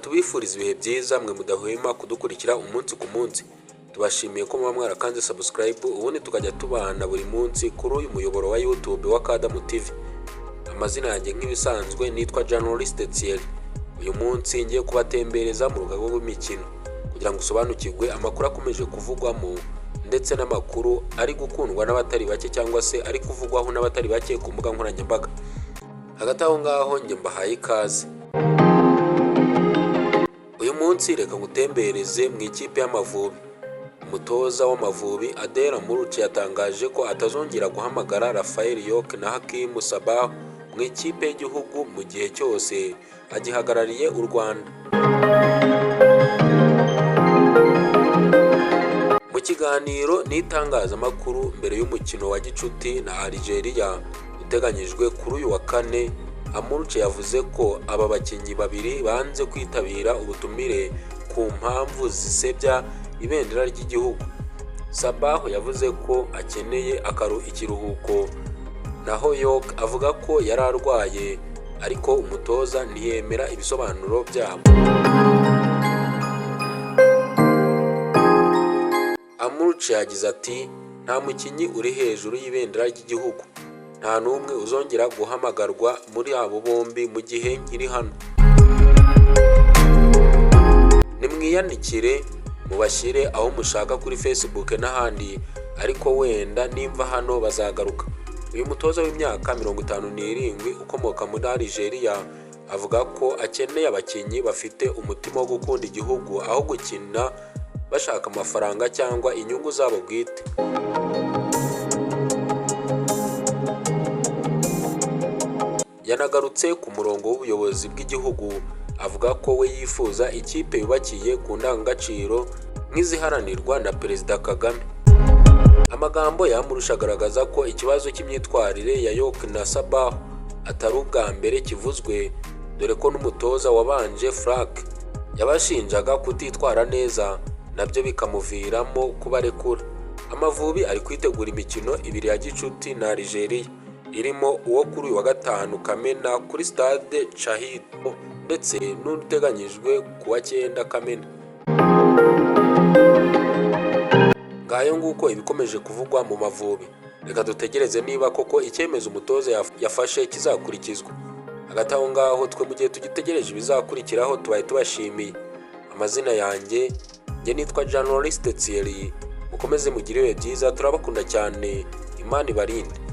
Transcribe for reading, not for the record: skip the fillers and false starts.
tubifuriza ibihe byiza mwe mudahwema kudukurikira umunsi ku munsi. Tubashimiye ko muba mwarakanze subscribe ubundi tukajya tubana buri munsi kuri uyu muyoboro wa YouTube wa Kadamu TV. Amazina yanjye nk'ibisanzwe nitwa Journaliste Thierry. Uyu munsi ngiye kubatembereza mu rugaga rw'imikino kugira ngo usobanukirwe amakuru akomeje kuvugwamo ndetse n'amakuru ari gukundwa n'abatari bake cyangwa se ari kuvugwaho n'abatari bake ku mbuga nkoranyambaga. Hagati aho ngaho njye mbahaye ikaze. Uyu munsi reka ngutembereze mu ikipe y'Amavubi. Umutoza w'Amavubi Adel Muruci yatangaje ko atazongera guhamagara Rafael York na Hakim Sabah mu ikipe y'igihugu mu gihe cyose agihagarariye u Rwanda. Mu kiganiro n'itangazamakuru mbere y'umukino wa gicuti na Algeria uteganyijwe kuri uyu wa kane, Amuruci yavuze ko aba bakinnyi babiri banze kwitabira ubutumire ku mpamvu zisebya ibendera ry'igihugu. Sabah yavuze ko akeneye ikiruhuko, naho York avuga ko yari arwaye ariko umutoza ntiyemera ibisobanuro byabo. Amuruci yagize ati nta mukinnyi uri hejuru y'ibendera ry'igihugu, nta n'umwe uzongera guhamagarwa muri abo bombi mu gihe nkiri hano. Nimwiyandikire mubashyire aho mushaka kuri Facebook n'ahandi, ariko wenda nimva hano bazagaruka. Uyu mutoza w'imyaka 57 ukomoka muri Algeria avuga ko akeneye abakinnyi bafite umutima wo gukunda igihugu aho gukina bashaka amafaranga cyangwa inyungu zabo bwite. Yanagarutse ku murongo w'ubuyobozi bw'igihugu avuga ko we yifuza ikipe yubakiye ku ndangagaciro nk'iziharanirwa na Perezida Kagame. Amagambo yamurusha agaragaza ko ikibazo cy'imyitwarire ya York na Sabah atari ubwa mbere kivuzwe, dore ko n'umutoza wabanje Frank yabashinjaga kutitwara neza nabyo bikamuviramo kubarekura. Amavubi ari kwitegura imikino ibiri ya gicuti na Algeria, irimo uwo kuri uyu wa gatanu Kamena kuri stade Shahid ndetse n'uteganyijwe ku wa 9 Kamena. Ngayo nguko ibikomeje kuvugwa mu Mavubi. Reka dutegereze niba koko icyemezo umutoza yafashe kizakurikizwa. Hagati aho ngaho twe mu gihe tugitegereje ibizakurikiraho tubaye tubashimiye. Amazina yanjye njye nitwa Journaliste Thierry. Mukomeze mugire ibihe byiza, turabakunda cyane. Imana ibarinde.